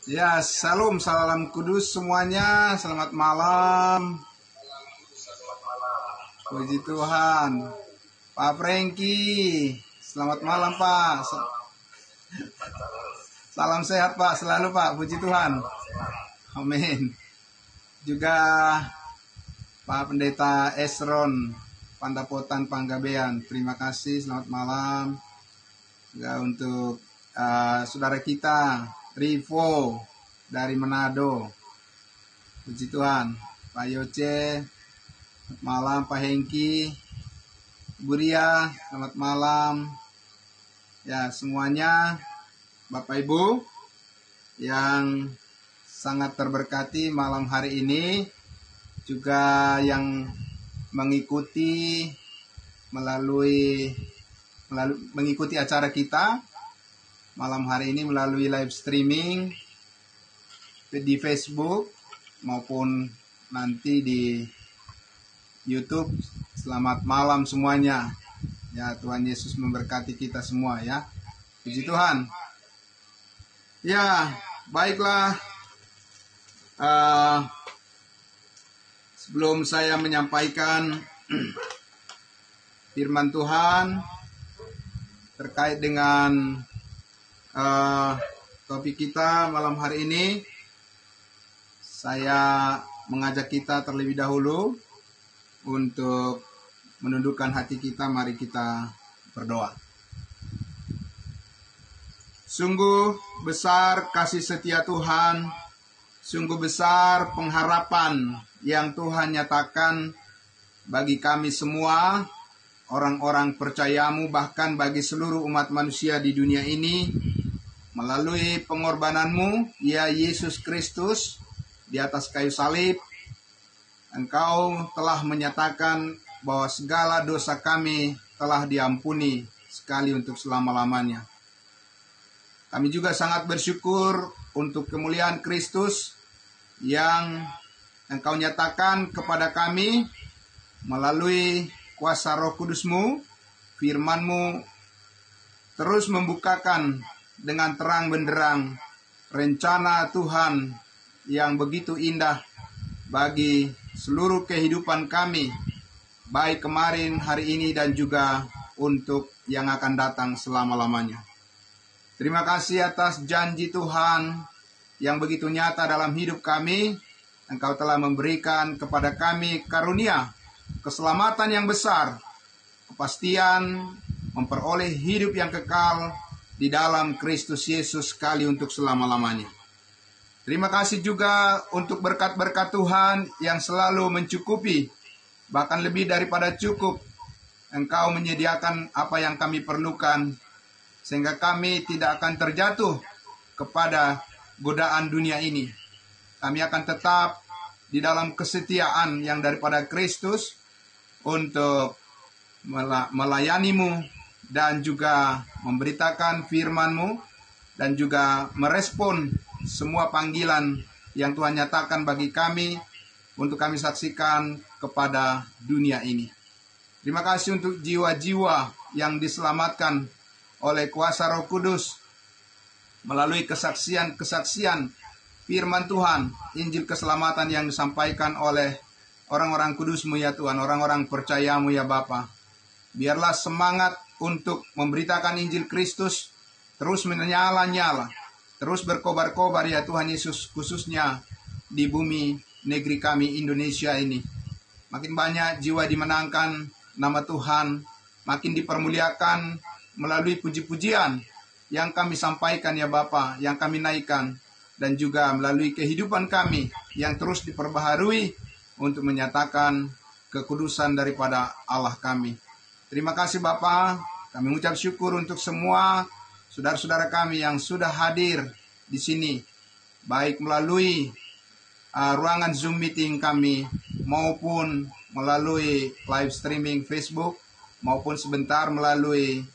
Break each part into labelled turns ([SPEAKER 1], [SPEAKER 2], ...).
[SPEAKER 1] Ya, salam, salam kudus semuanya. Selamat malam. Puji Tuhan. Pak Franky, selamat malam Pak. Salam sehat Pak, selalu Pak. Puji Tuhan. Amin. Juga Pak Pendeta Esron, Pandapotan Panggabean. Terima kasih, selamat malam. Juga untuk saudara kita Rivo dari Manado. Puji Tuhan. Pak Yoce, selamat malam. Pak Hengki, Buria, selamat malam. Ya, semuanya Bapak Ibu yang sangat terberkati malam hari ini, juga yang mengikuti mengikuti acara kita malam hari ini melalui live streaming di Facebook maupun nanti di YouTube. Selamat malam semuanya. Ya, Tuhan Yesus memberkati kita semua ya. Puji Tuhan. Ya, baiklah. Sebelum saya menyampaikan firman Tuhan terkait dengan topik kita malam hari ini, saya mengajak kita terlebih dahulu untuk menundukkan hati kita. Mari kita berdoa. Sungguh besar kasih setia Tuhan, sungguh besar pengharapan yang Tuhan nyatakan bagi kami semua, orang-orang percayamu, bahkan bagi seluruh umat manusia di dunia ini, melalui pengorbananmu, ya Yesus Kristus, di atas kayu salib. Engkau telah menyatakan bahwa segala dosa kami telah diampuni sekali untuk selama-lamanya. Kami juga sangat bersyukur untuk kemuliaan Kristus yang Engkau nyatakan kepada kami melalui kuasa Roh Kudus-Mu. Firman-Mu terus membukakan dengan terang benderang rencana Tuhan yang begitu indah bagi seluruh kehidupan kami, baik kemarin, hari ini, dan juga untuk yang akan datang selama-lamanya. Terima kasih atas janji Tuhan yang begitu nyata dalam hidup kami. Engkau telah memberikan kepada kami karunia keselamatan yang besar, kepastian memperoleh hidup yang kekal di dalam Kristus Yesus sekali untuk selama-lamanya. Terima kasih juga untuk berkat-berkat Tuhan yang selalu mencukupi, bahkan lebih daripada cukup. Engkau menyediakan apa yang kami perlukan, sehingga kami tidak akan terjatuh kepada godaan dunia ini. Kami akan tetap di dalam kesetiaan yang daripada Kristus untuk melayani-Mu dan juga memberitakan firman-Mu dan juga merespon semua panggilan yang Tuhan nyatakan bagi kami untuk kami saksikan kepada dunia ini. Terima kasih untuk jiwa-jiwa yang diselamatkan oleh kuasa Roh Kudus melalui kesaksian-kesaksian firman Tuhan, Injil keselamatan yang disampaikan oleh orang-orang kudus-Mu ya Tuhan, orang-orang percaya-Mu ya Bapa. Biarlah semangat untuk memberitakan Injil Kristus terus menyala-nyala, terus berkobar-kobar ya Tuhan Yesus, khususnya di bumi negeri kami Indonesia ini. Makin banyak jiwa dimenangkan, nama Tuhan makin dipermuliakan melalui puji-pujian yang kami sampaikan ya Bapa, yang kami naikkan, dan juga melalui kehidupan kami yang terus diperbaharui untuk menyatakan kekudusan daripada Allah kami. Terima kasih Bapa, kami mengucap syukur untuk semua saudara-saudara kami yang sudah hadir di sini, baik melalui ruangan Zoom meeting kami, maupun melalui live streaming Facebook, maupun sebentar melalui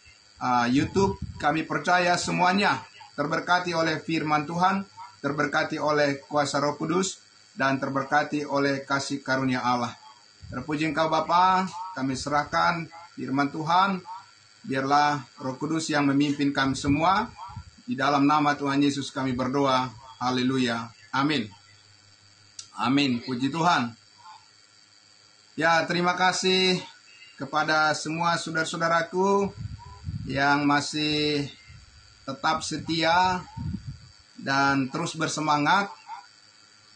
[SPEAKER 1] YouTube. Kami percaya semuanya terberkati oleh firman Tuhan, terberkati oleh kuasa Roh Kudus, dan terberkati oleh kasih karunia Allah. Terpuji Engkau Bapa, kami serahkan firman Tuhan. Biarlah Roh Kudus yang memimpin kami semua. Di dalam nama Tuhan Yesus kami berdoa. Haleluya. Amin. Amin. Puji Tuhan. Ya, terima kasih kepada semua saudara-saudaraku yang masih tetap setia dan terus bersemangat.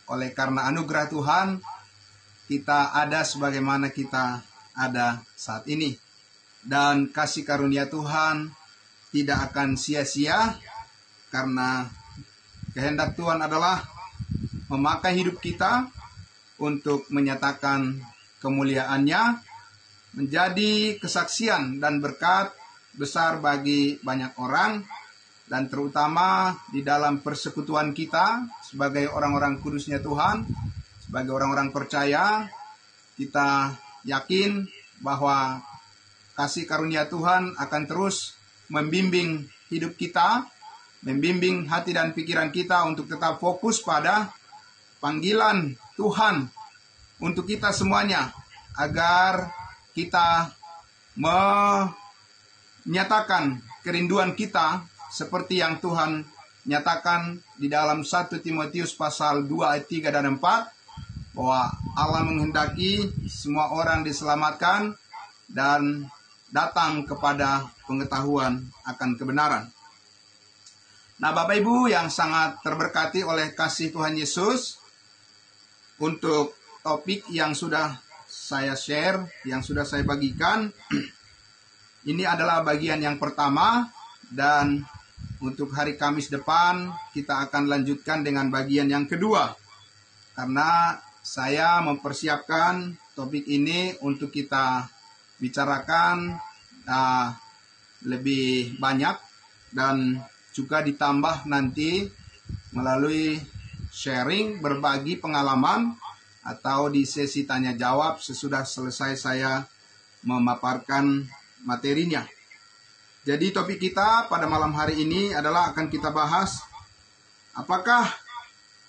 [SPEAKER 1] Oleh karena anugerah Tuhan, kita ada sebagaimana kita ada saat ini. Dan kasih karunia Tuhan tidak akan sia-sia, karena kehendak Tuhan adalah memakai hidup kita untuk menyatakan kemuliaan-Nya, menjadi kesaksian dan berkat besar bagi banyak orang, dan terutama di dalam persekutuan kita sebagai orang-orang kudusnya Tuhan, sebagai orang-orang percaya. Kita yakin bahwa kasih karunia Tuhan akan terus membimbing hidup kita, membimbing hati dan pikiran kita untuk tetap fokus pada panggilan Tuhan untuk kita semuanya, agar kita menyatakan kerinduan kita seperti yang Tuhan nyatakan di dalam 1 Timotius pasal 2 ayat 3 dan 4, bahwa Allah menghendaki semua orang diselamatkan dan datang kepada pengetahuan akan kebenaran. Nah, Bapak Ibu yang sangat terberkati oleh kasih Tuhan Yesus, untuk topik yang sudah saya share, yang sudah saya bagikan, ini adalah bagian yang pertama, dan untuk hari Kamis depan kita akan lanjutkan dengan bagian yang kedua. Karena saya mempersiapkan topik ini untuk kita bicarakan lebih banyak, dan juga ditambah nanti melalui sharing, berbagi pengalaman, atau di sesi tanya jawab sesudah selesai saya memaparkan materinya. Jadi topik kita pada malam hari ini adalah akan kita bahas, apakah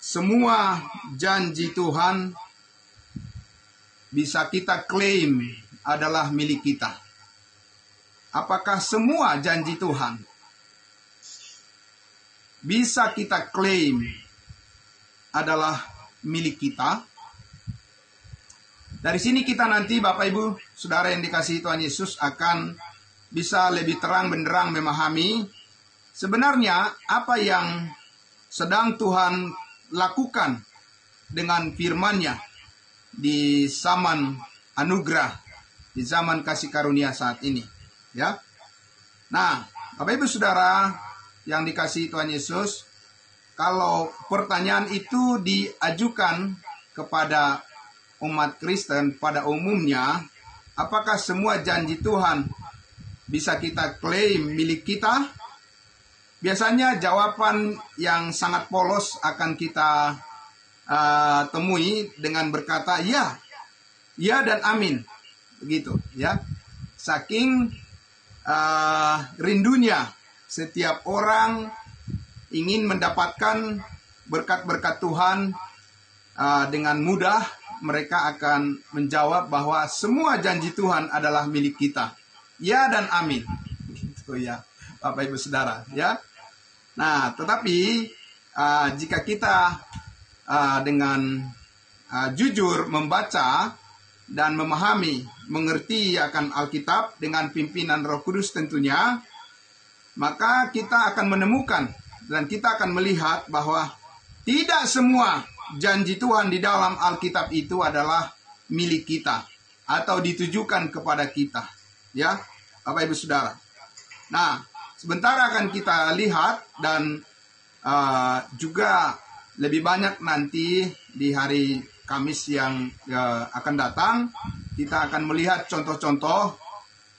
[SPEAKER 1] semua janji Tuhan bisa kita klaim adalah milik kita? Apakah semua janji Tuhan bisa kita klaim adalah milik kita? Dari sini kita nanti, Bapak Ibu Saudara yang dikasihi Tuhan Yesus, akan bisa lebih terang benderang memahami sebenarnya apa yang sedang Tuhan lakukan dengan firman-Nya di zaman anugerah, di zaman kasih karunia saat ini, ya. Nah, Bapak Ibu Saudara yang dikasihi Tuhan Yesus, kalau pertanyaan itu diajukan kepada umat Kristen pada umumnya, apakah semua janji Tuhan bisa kita klaim milik kita? Biasanya jawaban yang sangat polos akan kita temui dengan berkata ya, ya dan amin, begitu ya. Saking rindunya setiap orang ingin mendapatkan berkat-berkat Tuhan dengan mudah, mereka akan menjawab bahwa semua janji Tuhan adalah milik kita. Ya dan amin. Gitu ya, Bapak Ibu Saudara, ya. Nah, tetapi jika kita dengan jujur membaca dan memahami, mengerti akan Alkitab dengan pimpinan Roh Kudus tentunya, maka kita akan menemukan dan kita akan melihat bahwa tidak semua janji Tuhan di dalam Alkitab itu adalah milik kita atau ditujukan kepada kita, ya, Bapak Ibu Saudara. Nah, sebentar akan kita lihat, dan juga lebih banyak nanti di hari Kamis yang akan datang, kita akan melihat contoh-contoh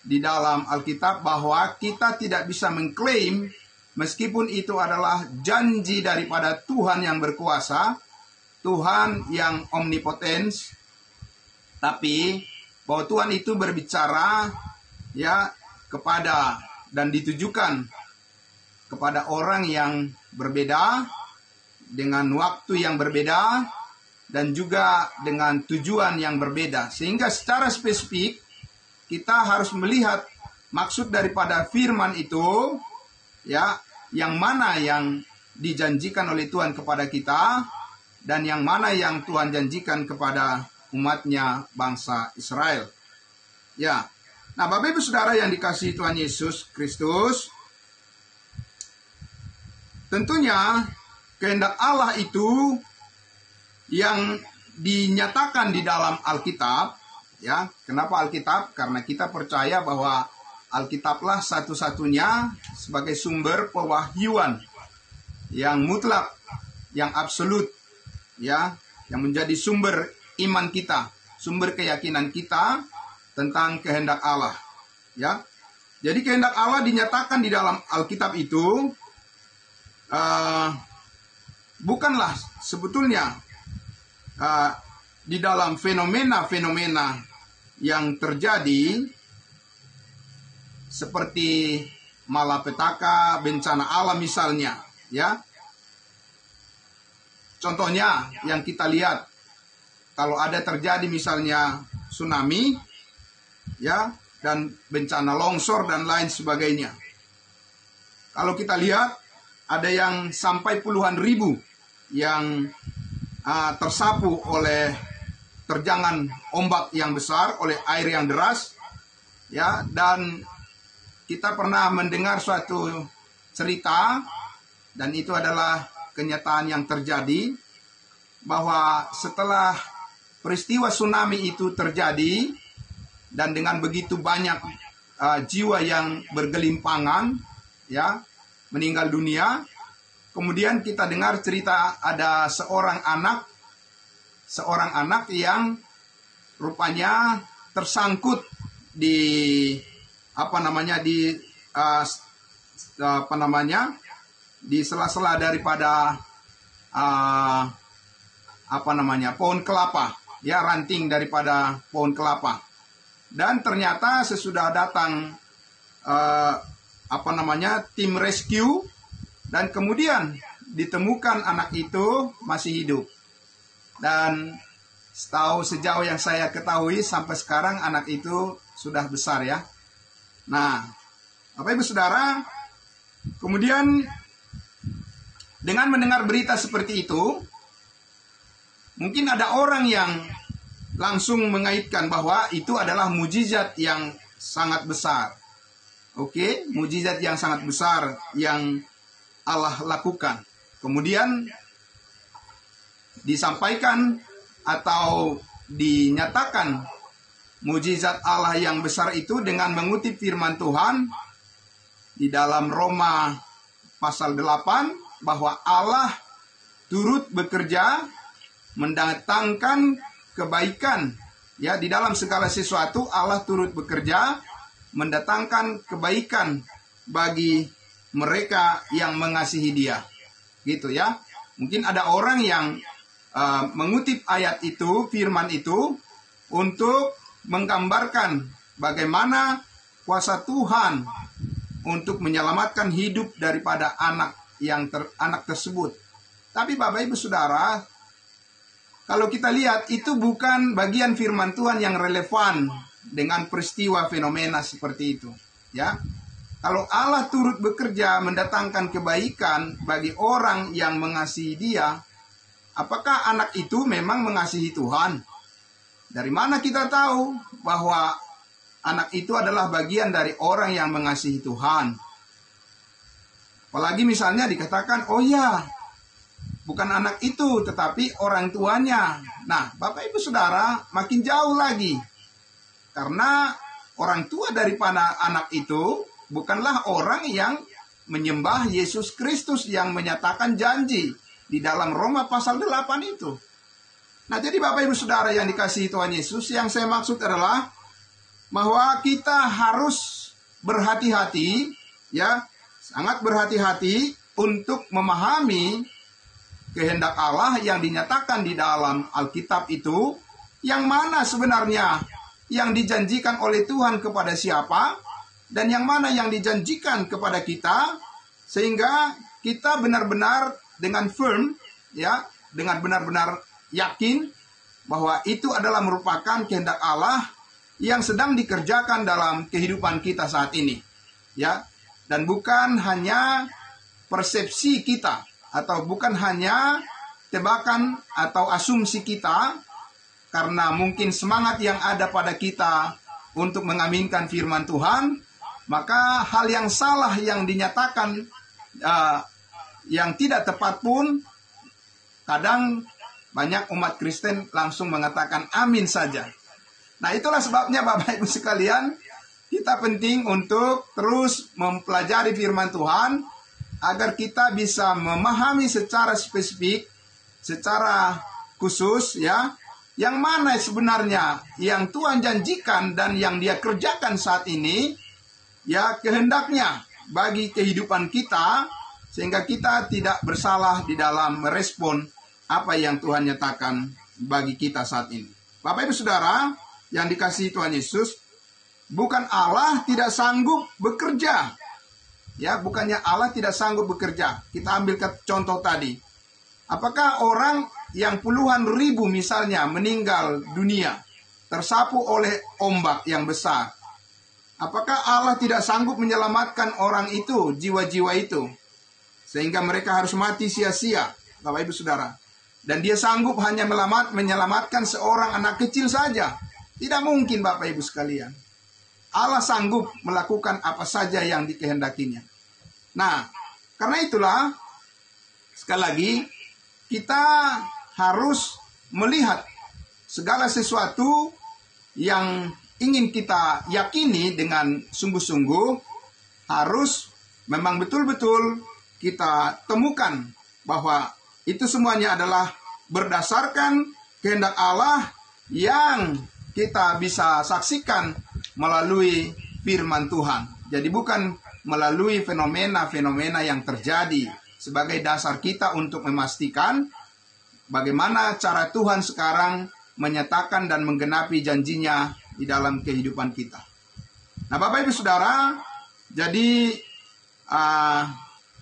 [SPEAKER 1] di dalam Alkitab bahwa kita tidak bisa mengklaim, meskipun itu adalah janji daripada Tuhan yang berkuasa, Tuhan yang omnipotens, tapi bahwa Tuhan itu berbicara ya kepada dan ditujukan kepada orang yang berbeda, dengan waktu yang berbeda, dan juga dengan tujuan yang berbeda. Sehingga secara spesifik kita harus melihat maksud daripada firman itu, ya, yang mana yang dijanjikan oleh Tuhan kepada kita dan yang mana yang Tuhan janjikan kepada umatnya bangsa Israel. Ya. Nah, Bapak Ibu Saudara yang dikasihi Tuhan Yesus Kristus, tentunya kehendak Allah itu yang dinyatakan di dalam Alkitab, ya. Kenapa Alkitab? Karena kita percaya bahwa Alkitablah satu-satunya sebagai sumber pewahyuan yang mutlak, yang absolut, ya, yang menjadi sumber iman kita, sumber keyakinan kita tentang kehendak Allah, ya. Jadi kehendak Allah dinyatakan di dalam Alkitab itu bukanlah sebetulnya di dalam fenomena-fenomena yang terjadi seperti malapetaka, bencana alam misalnya, ya. Contohnya yang kita lihat, kalau ada terjadi misalnya tsunami, ya, dan bencana longsor dan lain sebagainya. Kalau kita lihat, ada yang sampai puluhan ribu yang tersapu oleh terjangan ombak yang besar, oleh air yang deras, ya. Dan kita pernah mendengar suatu cerita, dan itu adalah kenyataan yang terjadi, bahwa setelah peristiwa tsunami itu terjadi, dan dengan begitu banyak jiwa yang bergelimpangan, ya, meninggal dunia, kemudian kita dengar cerita ada seorang anak yang rupanya tersangkut di di sela-sela daripada pohon kelapa, ya, ranting daripada pohon kelapa. Dan ternyata sesudah datang tim rescue, dan kemudian ditemukan anak itu masih hidup. Dan sejauh yang saya ketahui sampai sekarang anak itu sudah besar, ya. Nah, Bapak Ibu Saudara, kemudian dengan mendengar berita seperti itu, mungkin ada orang yang langsung mengaitkan bahwa itu adalah mujizat yang sangat besar. Oke, mujizat yang sangat besar yang Allah lakukan. Kemudian disampaikan atau dinyatakan mujizat Allah yang besar itu dengan mengutip firman Tuhan di dalam Roma pasal 8, bahwa Allah turut bekerja mendatangkan kebaikan, ya, di dalam segala sesuatu Allah turut bekerja mendatangkan kebaikan bagi mereka yang mengasihi Dia, gitu, ya. Mungkin ada orang yang mengutip ayat itu, firman itu, untuk menggambarkan bagaimana kuasa Tuhan untuk menyelamatkan hidup daripada anak tersebut. Tapi Bapak Ibu Saudara, kalau kita lihat itu bukan bagian firman Tuhan yang relevan dengan peristiwa fenomena seperti itu, ya. Kalau Allah turut bekerja mendatangkan kebaikan bagi orang yang mengasihi Dia, apakah anak itu memang mengasihi Tuhan? Dari mana kita tahu bahwa anak itu adalah bagian dari orang yang mengasihi Tuhan? Apalagi misalnya dikatakan, oh ya, bukan anak itu, tetapi orang tuanya. Nah, Bapak Ibu Saudara, makin jauh lagi. Karena orang tua daripada anak itu bukanlah orang yang menyembah Yesus Kristus yang menyatakan janji di dalam Roma pasal 8 itu. Nah, jadi Bapak Ibu Saudara yang dikasihi Tuhan Yesus, yang saya maksud adalah bahwa kita harus berhati-hati, ya, sangat berhati-hati untuk memahami kehendak Allah yang dinyatakan di dalam Alkitab itu, yang mana sebenarnya yang dijanjikan oleh Tuhan kepada siapa, dan yang mana yang dijanjikan kepada kita, sehingga kita benar-benar dengan firm, ya, dengan benar-benar yakin bahwa itu adalah merupakan kehendak Allah yang sedang dikerjakan dalam kehidupan kita saat ini, ya, dan bukan hanya persepsi kita, atau bukan hanya tebakan atau asumsi kita, karena mungkin semangat yang ada pada kita untuk mengaminkan firman Tuhan, maka hal yang salah yang dinyatakan yang tidak tepat pun kadang banyak umat Kristen langsung mengatakan amin saja. Nah, itulah sebabnya Bapak Ibu sekalian, kita penting untuk terus mempelajari firman Tuhan agar kita bisa memahami secara spesifik, secara khusus ya, yang mana sebenarnya yang Tuhan janjikan dan yang Dia kerjakan saat ini, ya kehendaknya bagi kehidupan kita, sehingga kita tidak bersalah di dalam merespon apa yang Tuhan nyatakan bagi kita saat ini. Bapak Ibu Saudara yang dikasihi Tuhan Yesus, bukan Allah tidak sanggup bekerja. Ya, bukannya Allah tidak sanggup bekerja. Kita ambil contoh tadi. Apakah orang yang puluhan ribu misalnya meninggal dunia, tersapu oleh ombak yang besar, apakah Allah tidak sanggup menyelamatkan orang itu, jiwa-jiwa itu, sehingga mereka harus mati sia-sia, Bapak Ibu Saudara? Dan Dia sanggup hanya menyelamatkan seorang anak kecil saja? Tidak mungkin, Bapak Ibu sekalian. Allah sanggup melakukan apa saja yang dikehendakinya. Nah, karena itulah, sekali lagi, kita harus melihat segala sesuatu yang ingin kita yakini dengan sungguh-sungguh, harus memang betul-betul kita temukan bahwa itu semuanya adalah berdasarkan kehendak Allah yang kita bisa saksikan melalui firman Tuhan. Jadi bukan melalui fenomena-fenomena yang terjadi sebagai dasar kita untuk memastikan bagaimana cara Tuhan sekarang menyatakan dan menggenapi janjinya di dalam kehidupan kita. Nah, Bapak Ibu Saudara, jadi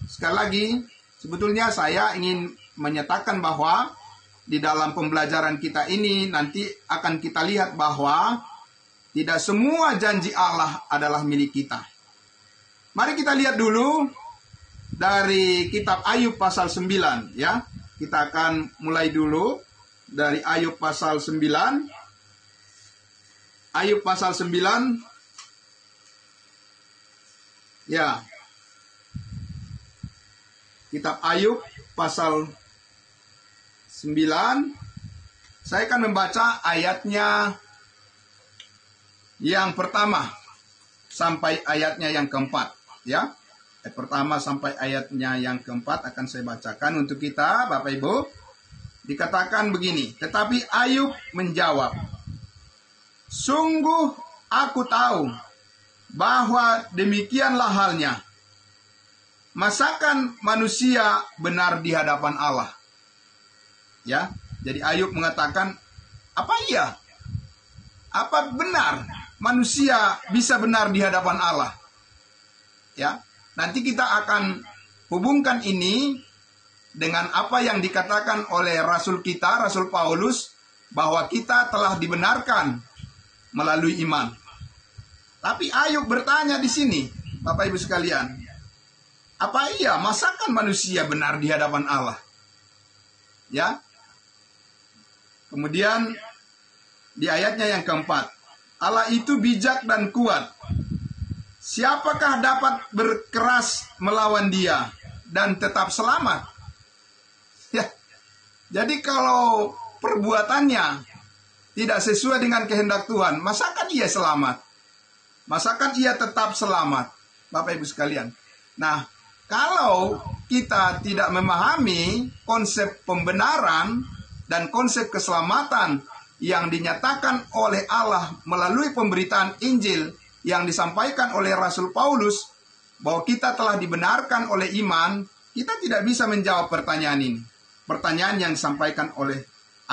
[SPEAKER 1] sekali lagi, sebetulnya saya ingin menyatakan bahwa di dalam pembelajaran kita ini nanti akan kita lihat bahwa tidak semua janji Allah adalah milik kita. Mari kita lihat dulu dari kitab Ayub pasal 9 ya. Kita akan mulai dulu dari Ayub pasal 9. Ayub pasal 9. Ya. Kitab Ayub pasal 9. Saya akan membaca ayatnya yang pertama sampai ayatnya yang keempat, ya. Ayat pertama sampai ayatnya yang keempat akan saya bacakan untuk kita, Bapak Ibu. Dikatakan begini, tetapi Ayub menjawab, "Sungguh aku tahu bahwa demikianlah halnya. Masakan manusia benar di hadapan Allah?" Ya, jadi Ayub mengatakan, apa iya? Apa benar manusia bisa benar di hadapan Allah? Ya, nanti kita akan hubungkan ini dengan apa yang dikatakan oleh Rasul kita, Rasul Paulus, bahwa kita telah dibenarkan melalui iman. Tapi Ayub bertanya di sini, Bapak Ibu sekalian, apa iya masakan manusia benar di hadapan Allah? Ya. Kemudian di ayatnya yang keempat, Allah itu bijak dan kuat. Siapakah dapat berkeras melawan Dia dan tetap selamat? Ya. Jadi kalau perbuatannya tidak sesuai dengan kehendak Tuhan, masakan ia selamat? Masakan ia tetap selamat? Bapak Ibu sekalian. Nah, kalau kita tidak memahami konsep pembenaran dan konsep keselamatan yang dinyatakan oleh Allah melalui pemberitaan Injil yang disampaikan oleh Rasul Paulus, bahwa kita telah dibenarkan oleh iman, kita tidak bisa menjawab pertanyaan ini. Pertanyaan yang disampaikan oleh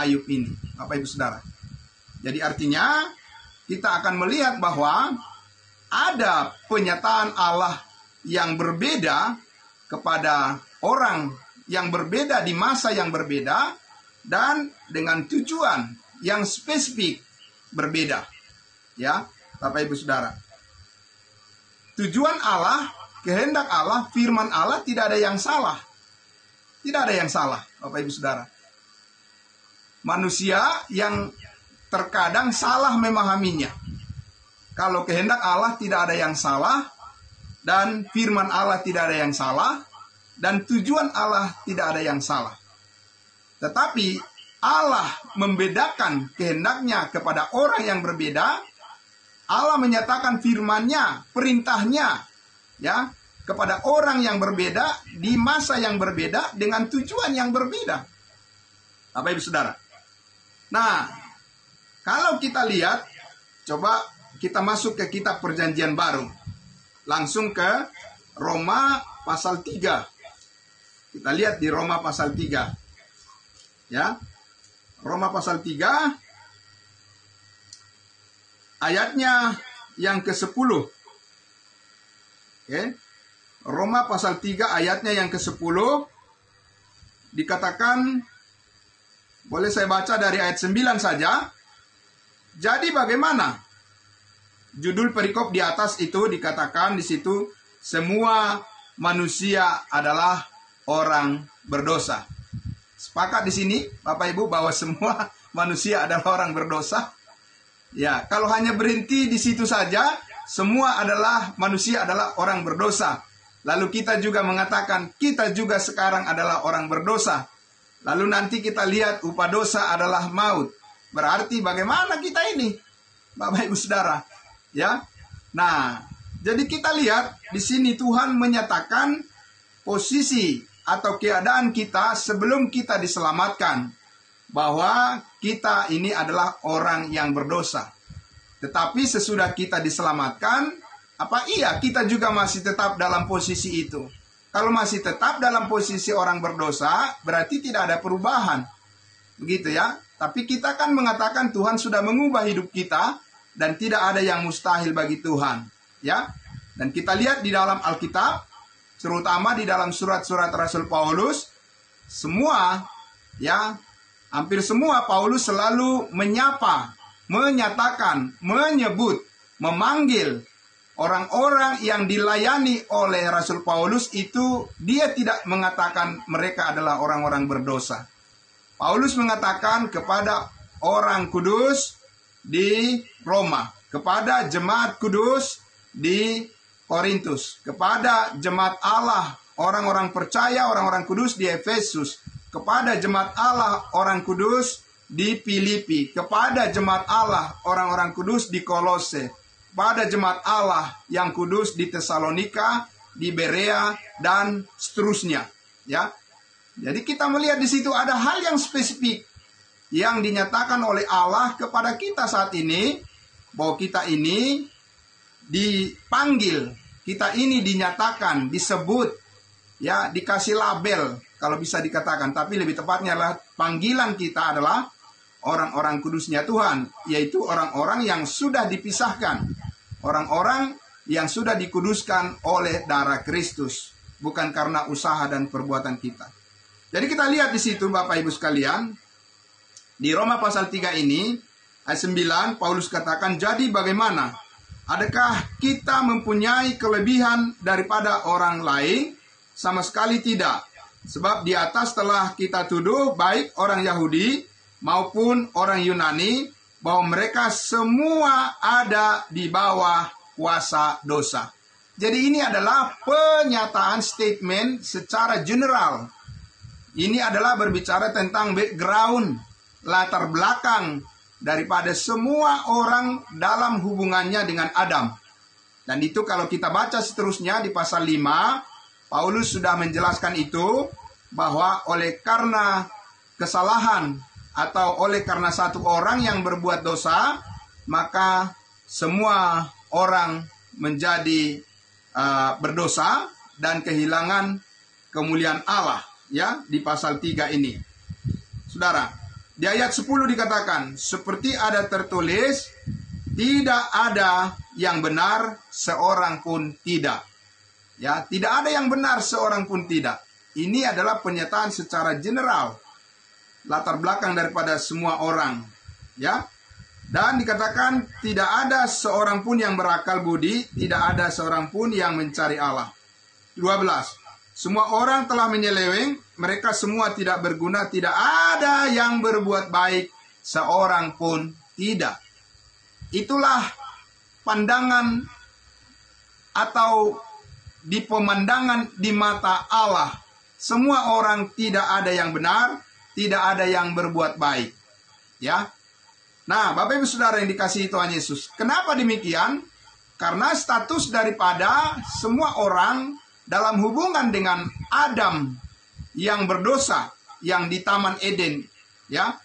[SPEAKER 1] Ayub ini, Bapak Ibu Saudara. Jadi artinya, kita akan melihat bahwa ada penyataan Allah yang berbeda kepada orang yang berbeda di masa yang berbeda, dan dengan tujuan yang spesifik berbeda. Ya, Bapak Ibu Saudara. Tujuan Allah, kehendak Allah, firman Allah tidak ada yang salah. Tidak ada yang salah, Bapak Ibu Saudara. Manusia yang terkadang salah memahaminya. Kalau kehendak Allah tidak ada yang salah, dan firman Allah tidak ada yang salah, dan tujuan Allah tidak ada yang salah. Tetapi Allah membedakan kehendaknya kepada orang yang berbeda. Allah menyatakan firman-Nya, perintahnya, ya, kepada orang yang berbeda di masa yang berbeda dengan tujuan yang berbeda. Bapak Ibu Saudara. Nah, kalau kita lihat, coba kita masuk ke kitab Perjanjian Baru. Langsung ke Roma pasal 3. Kita lihat di Roma pasal 3. Ya. Roma pasal 3 ayatnya yang ke-10. Oke. Roma pasal 3 ayatnya yang ke-10 dikatakan, boleh saya baca dari ayat 9 saja. Jadi bagaimana? Judul perikop di atas itu dikatakan di situ, semua manusia adalah orang berdosa. Sepakat di sini Bapak Ibu bahwa semua manusia adalah orang berdosa? Ya, kalau hanya berhenti di situ saja, semua adalah manusia adalah orang berdosa. Lalu kita juga mengatakan kita juga sekarang adalah orang berdosa. Lalu nanti kita lihat upah dosa adalah maut. Berarti bagaimana kita ini, Bapak Ibu Saudara? Ya. Nah, jadi kita lihat di sini Tuhan menyatakan posisi atau keadaan kita sebelum kita diselamatkan, bahwa kita ini adalah orang yang berdosa. Tetapi sesudah kita diselamatkan, apa iya kita juga masih tetap dalam posisi itu? Kalau masih tetap dalam posisi orang berdosa, berarti tidak ada perubahan. Begitu ya. Tapi kita kan mengatakan Tuhan sudah mengubah hidup kita, dan tidak ada yang mustahil bagi Tuhan. Ya. Dan kita lihat di dalam Alkitab, terutama di dalam surat-surat Rasul Paulus, semua, ya, hampir semua Paulus selalu menyapa, menyatakan, menyebut, memanggil orang-orang yang dilayani oleh Rasul Paulus itu, dia tidak mengatakan mereka adalah orang-orang berdosa. Paulus mengatakan kepada orang kudus di Roma, kepada jemaat kudus di Korintus, kepada jemaat Allah, orang-orang percaya, orang-orang kudus di Efesus, kepada jemaat Allah, orang kudus di Filipi, kepada jemaat Allah, orang-orang kudus di Kolose, pada jemaat Allah yang kudus di Tesalonika, di Berea, dan seterusnya. Ya, jadi kita melihat di situ ada hal yang spesifik yang dinyatakan oleh Allah kepada kita saat ini, bahwa kita ini dipanggil, kita ini dinyatakan, disebut, ya, dikasih label, kalau bisa dikatakan. Tapi lebih tepatnya adalah panggilan kita adalah orang-orang kudusnya Tuhan, yaitu orang-orang yang sudah dipisahkan, orang-orang yang sudah dikuduskan oleh darah Kristus, bukan karena usaha dan perbuatan kita. Jadi kita lihat di situ Bapak Ibu sekalian, di Roma pasal 3 ini, ayat 9, Paulus katakan, jadi bagaimana? Adakah kita mempunyai kelebihan daripada orang lain? Sama sekali tidak. Sebab di atas telah kita tuduh baik orang Yahudi maupun orang Yunani, bahwa mereka semua ada di bawah kuasa dosa. Jadi ini adalah pernyataan statement secara general. Ini adalah berbicara tentang background, latar belakang daripada semua orang dalam hubungannya dengan Adam. Dan itu kalau kita baca seterusnya di pasal 5, Paulus sudah menjelaskan itu, bahwa oleh karena kesalahan atau oleh karena satu orang yang berbuat dosa, maka semua orang menjadi berdosa dan kehilangan kemuliaan Allah. Ya, di pasal 3 ini. Saudara, di ayat 10 dikatakan, seperti ada tertulis, tidak ada yang benar seorang pun tidak. Ya, tidak ada yang benar seorang pun tidak. Ini adalah pernyataan secara general, latar belakang daripada semua orang. Ya, dan dikatakan tidak ada seorang pun yang berakal budi, tidak ada seorang pun yang mencari Allah. 12. Semua orang telah menyeleweng, mereka semua tidak berguna, tidak ada yang berbuat baik, seorang pun tidak. Itulah pandangan atau di pemandangan di mata Allah. Semua orang tidak ada yang benar, tidak ada yang berbuat baik. Ya. Nah, Bapak Ibu Saudara yang dikasihi Tuhan Yesus, kenapa demikian? Karena status daripada semua orang dalam hubungan dengan Adam yang berdosa, yang di Taman Eden, ya,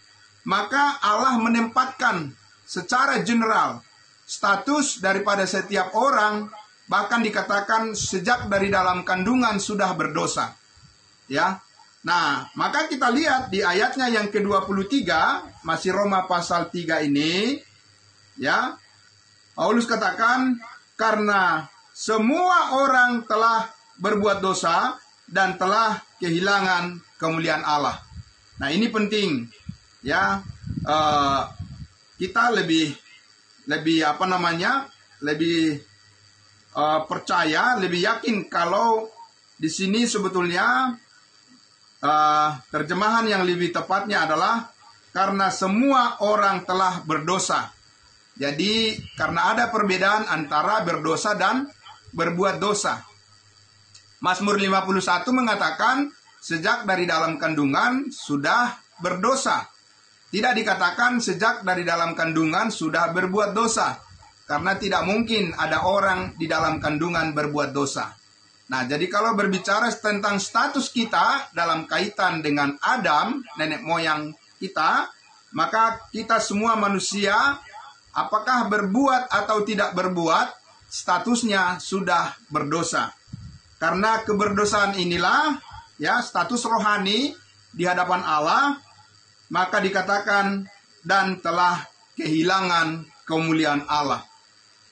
[SPEAKER 1] maka Allah menempatkan secara general status daripada setiap orang, bahkan dikatakan sejak dari dalam kandungan sudah berdosa, ya. Nah, maka kita lihat di ayatnya yang ke-23, masih Roma pasal 3 ini, ya, Paulus katakan, karena semua orang telah berbuat dosa dan telah kehilangan kemuliaan Allah. Nah, ini penting, ya. Kita lebih percaya, lebih yakin kalau di sini sebetulnya terjemahan yang lebih tepatnya adalah karena semua orang telah berdosa. Jadi karena ada perbedaan antara berdosa dan berbuat dosa. Mazmur 51 mengatakan sejak dari dalam kandungan sudah berdosa. Tidak dikatakan sejak dari dalam kandungan sudah berbuat dosa. Karena tidak mungkin ada orang di dalam kandungan berbuat dosa. Nah, jadi kalau berbicara tentang status kita dalam kaitan dengan Adam, nenek moyang kita, maka kita semua manusia, apakah berbuat atau tidak berbuat, statusnya sudah berdosa. Karena keberdosaan inilah, ya, status rohani di hadapan Allah, maka dikatakan dan telah kehilangan kemuliaan Allah.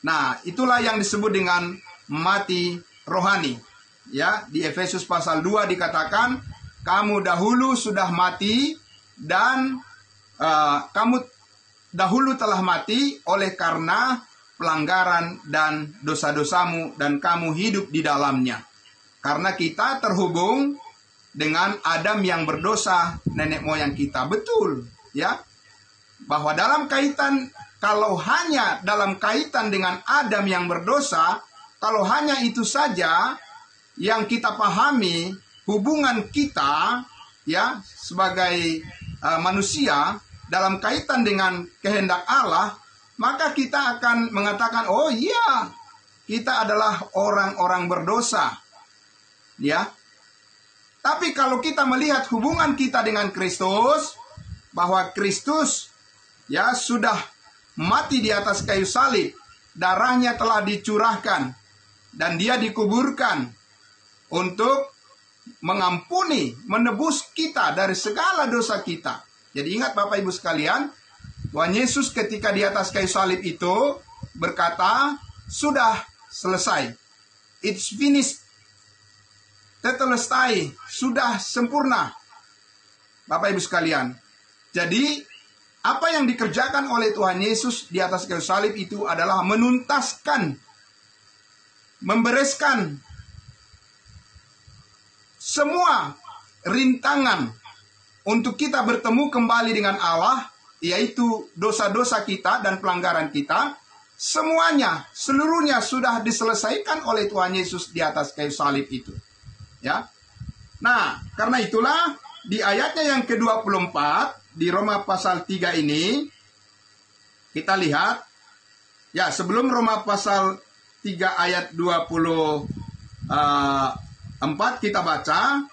[SPEAKER 1] Nah, itulah yang disebut dengan mati rohani. Ya, di Efesus pasal 2 dikatakan, kamu dahulu sudah mati dan kamu dahulu telah mati oleh karena pelanggaran dan dosa-dosamu dan kamu hidup di dalamnya. Karena kita terhubung dengan Adam yang berdosa, nenek moyang kita. Betul, ya. Bahwa dalam kaitan, kalau hanya dalam kaitan dengan Adam yang berdosa, kalau hanya itu saja yang kita pahami, hubungan kita, ya, sebagai manusia dalam kaitan dengan kehendak Allah, maka kita akan mengatakan, oh iya, kita adalah orang-orang berdosa. Ya. Tapi kalau kita melihat hubungan kita dengan Kristus, bahwa Kristus, ya, sudah mati di atas kayu salib, darahnya telah dicurahkan dan dia dikuburkan untuk mengampuni, menebus kita dari segala dosa kita. Jadi ingat Bapak Ibu sekalian, Tuhan Yesus ketika di atas kayu salib itu berkata, sudah selesai. It's finished. Tetelestai, sudah sempurna. Bapak Ibu sekalian. Jadi, apa yang dikerjakan oleh Tuhan Yesus di atas kayu salib itu adalah menuntaskan, membereskan semua rintangan untuk kita bertemu kembali dengan Allah, yaitu dosa-dosa kita dan pelanggaran kita. Semuanya, seluruhnya sudah diselesaikan oleh Tuhan Yesus di atas kayu salib itu. Ya. Nah, karena itulah di ayatnya yang ke-24 di Roma pasal 3 ini kita lihat, ya, sebelum Roma pasal 3 ayat 24 kita baca,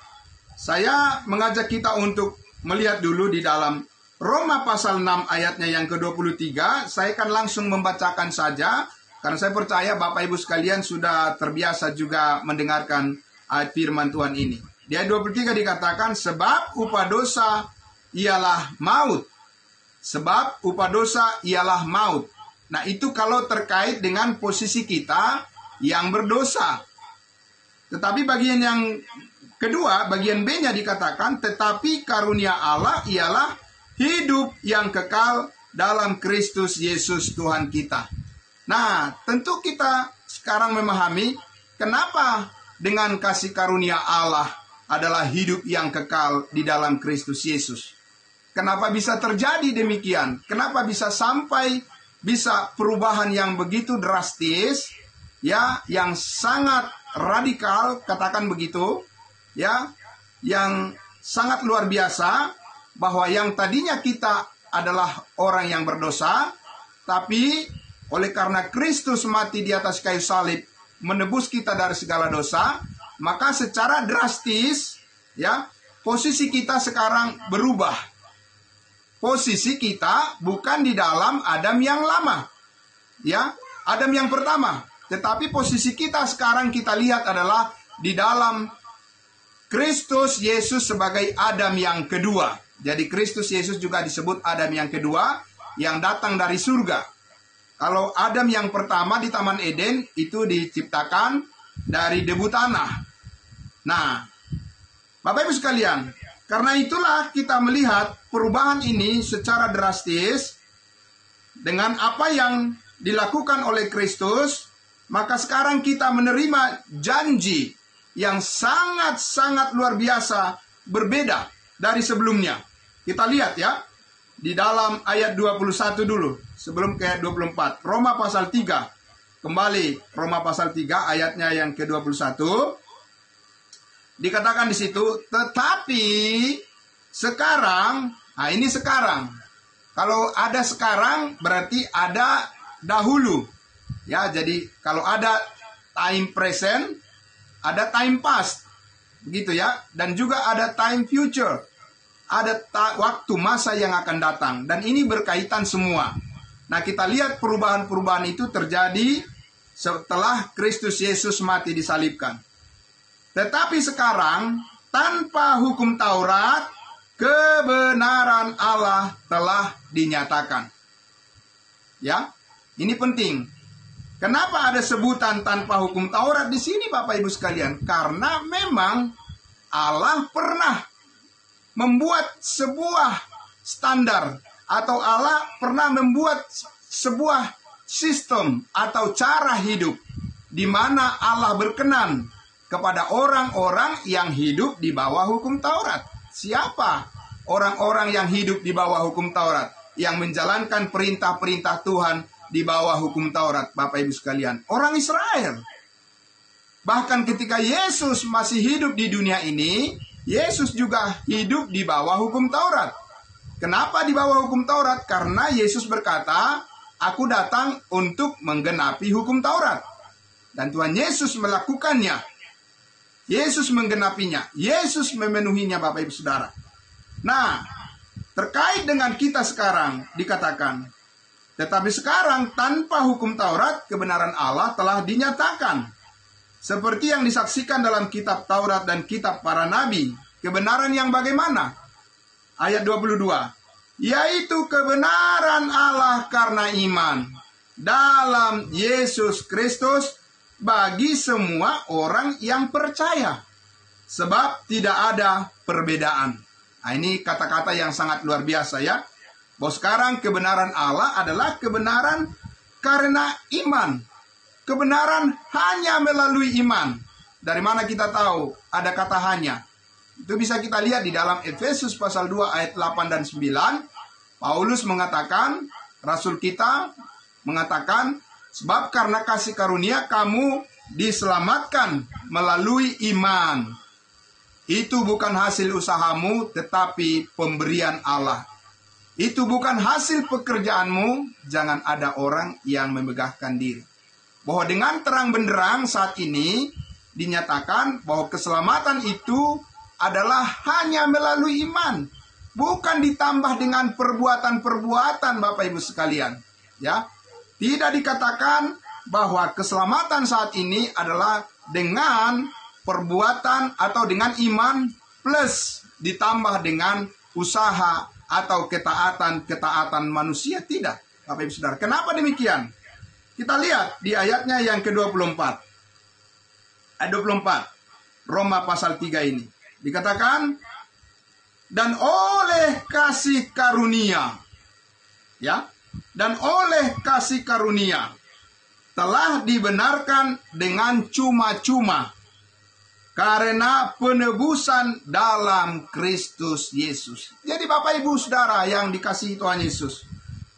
[SPEAKER 1] saya mengajak kita untuk melihat dulu di dalam Roma pasal 6 ayatnya yang ke-23. Saya akan langsung membacakan saja karena saya percaya Bapak Ibu sekalian sudah terbiasa juga mendengarkan ayat firman Tuhan ini. Di ayat 23 dikatakan, sebab upah dosa ialah maut. Sebab upah dosa ialah maut. Nah, itu kalau terkait dengan posisi kita yang berdosa. Tetapi bagian yang kedua, bagian B-nya dikatakan, tetapi karunia Allah ialah hidup yang kekal dalam Kristus Yesus Tuhan kita. Nah, tentu kita sekarang memahami kenapa dengan kasih karunia Allah adalah hidup yang kekal di dalam Kristus Yesus. Kenapa bisa terjadi demikian? Kenapa bisa sampai bisa perubahan yang begitu drastis, ya, yang sangat radikal, katakan begitu, ya, yang sangat luar biasa, bahwa yang tadinya kita adalah orang yang berdosa, tapi oleh karena Kristus mati di atas kayu salib menebus kita dari segala dosa, maka secara drastis, ya, posisi kita sekarang berubah. Posisi kita bukan di dalam Adam yang lama, ya, Adam yang pertama, tetapi posisi kita sekarang kita lihat adalah di dalam Kristus Yesus sebagai Adam yang kedua. Jadi Kristus Yesus juga disebut Adam yang kedua yang datang dari surga. Kalau Adam yang pertama di Taman Eden itu diciptakan dari debu tanah. Nah, Bapak Ibu sekalian, karena itulah kita melihat perubahan ini secara drastis dengan apa yang dilakukan oleh Kristus, maka sekarang kita menerima janji yang sangat-sangat luar biasa berbeda dari sebelumnya. Kita lihat ya, di dalam ayat 21 dulu, sebelum ke ayat 24. Roma pasal 3. Kembali, Roma pasal 3 ayatnya yang ke-21. Dikatakan di situ, tetapi sekarang, nah ini sekarang. Kalau ada sekarang berarti ada dahulu. Ya, jadi kalau ada time present, ada time past. Begitu ya, dan juga ada time future. Ada waktu masa yang akan datang, dan ini berkaitan semua. Nah, kita lihat perubahan-perubahan itu terjadi setelah Kristus Yesus mati disalibkan. Tetapi sekarang, tanpa hukum Taurat, kebenaran Allah telah dinyatakan. Ya, ini penting. Kenapa ada sebutan tanpa hukum Taurat di sini, Bapak Ibu sekalian? Karena memang Allah pernah membuat sebuah standar, atau Allah pernah membuat sebuah sistem atau cara hidup di mana Allah berkenan kepada orang-orang yang hidup di bawah hukum Taurat. Siapa orang-orang yang hidup di bawah hukum Taurat, yang menjalankan perintah-perintah Tuhan di bawah hukum Taurat, Bapak Ibu sekalian? Orang Israel. Bahkan ketika Yesus masih hidup di dunia ini, Yesus juga hidup di bawah hukum Taurat. Kenapa di bawah hukum Taurat? Karena Yesus berkata, aku datang untuk menggenapi hukum Taurat. Dan Tuhan Yesus melakukannya. Yesus menggenapinya. Yesus memenuhinya, Bapak Ibu Saudara. Nah, terkait dengan kita sekarang dikatakan, tetapi sekarang tanpa hukum Taurat, kebenaran Allah telah dinyatakan. Seperti yang disaksikan dalam kitab Taurat dan kitab para nabi. Kebenaran yang bagaimana? Ayat 22. Yaitu kebenaran Allah karena iman dalam Yesus Kristus bagi semua orang yang percaya. Sebab tidak ada perbedaan. Nah, ini kata-kata yang sangat luar biasa ya. Bahwa sekarang kebenaran Allah adalah kebenaran karena iman. Kebenaran hanya melalui iman. Dari mana kita tahu ada kata hanya? Itu bisa kita lihat di dalam Efesus pasal 2 ayat 8 dan 9. Paulus mengatakan, Rasul kita mengatakan, sebab karena kasih karunia kamu diselamatkan melalui iman. Itu bukan hasil usahamu, tetapi pemberian Allah. Itu bukan hasil pekerjaanmu, jangan ada orang yang memegahkan diri. Bahwa dengan terang benderang saat ini dinyatakan bahwa keselamatan itu adalah hanya melalui iman, bukan ditambah dengan perbuatan-perbuatan, Bapak Ibu sekalian. Ya, tidak dikatakan bahwa keselamatan saat ini adalah dengan perbuatan atau dengan iman plus ditambah dengan usaha atau ketaatan manusia. Tidak, Bapak Ibu Saudara. Kenapa demikian? Kita lihat di ayatnya yang ke-24. Ayat 24. Roma pasal 3 ini. Dikatakan, dan oleh kasih karunia, ya, dan oleh kasih karunia telah dibenarkan dengan cuma-cuma. karena penebusan dalam Kristus Yesus. Jadi Bapak Ibu Saudara yang dikasihi Tuhan Yesus,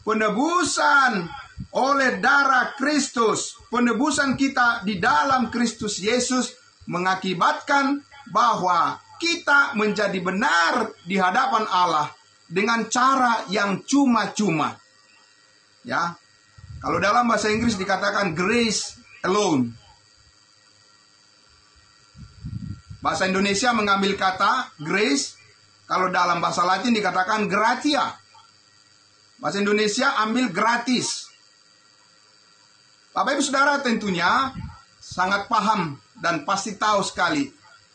[SPEAKER 1] penebusan oleh darah Kristus, penebusan kita di dalam Kristus Yesus mengakibatkan bahwa kita menjadi benar di hadapan Allah dengan cara yang cuma-cuma. Ya. Kalau dalam bahasa Inggris dikatakan grace alone. Bahasa Indonesia mengambil kata grace, kalau dalam bahasa Latin dikatakan gratia. Bahasa Indonesia ambil gratis. Bapak Ibu Saudara tentunya sangat paham dan pasti tahu sekali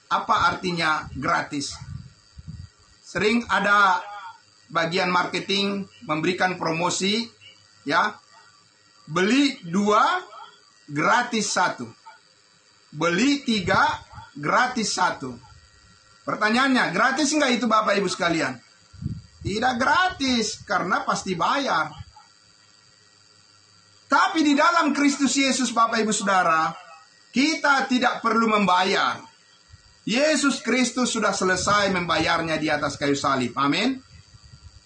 [SPEAKER 1] apa artinya gratis. Sering ada bagian marketing memberikan promosi, ya. Beli 2 gratis 1. Beli 3 gratis 1. Pertanyaannya, gratis enggak itu Bapak Ibu sekalian? Tidak gratis, karena pasti bayar. Tapi di dalam Kristus Yesus Bapak Ibu Saudara, kita tidak perlu membayar. Yesus Kristus sudah selesai membayarnya di atas kayu salib. Amin.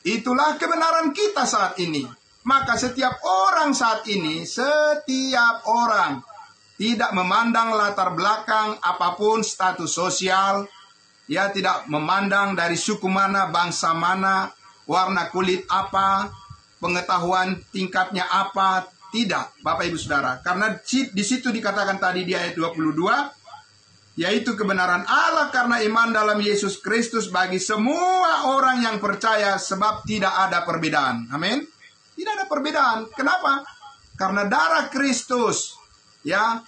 [SPEAKER 1] Itulah kebenaran kita saat ini. Maka setiap orang saat ini, setiap orang, tidak memandang latar belakang apapun, status sosial, ya, tidak memandang dari suku mana, bangsa mana, warna kulit apa, pengetahuan tingkatnya apa, tidak, Bapak Ibu Saudara. Karena di situ dikatakan tadi di ayat 22, yaitu kebenaran Allah karena iman dalam Yesus Kristus bagi semua orang yang percaya, sebab tidak ada perbedaan. Amin. Tidak ada perbedaan. Kenapa? Karena darah Kristus, ya,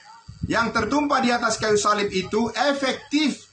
[SPEAKER 1] yang tertumpah di atas kayu salib itu efektif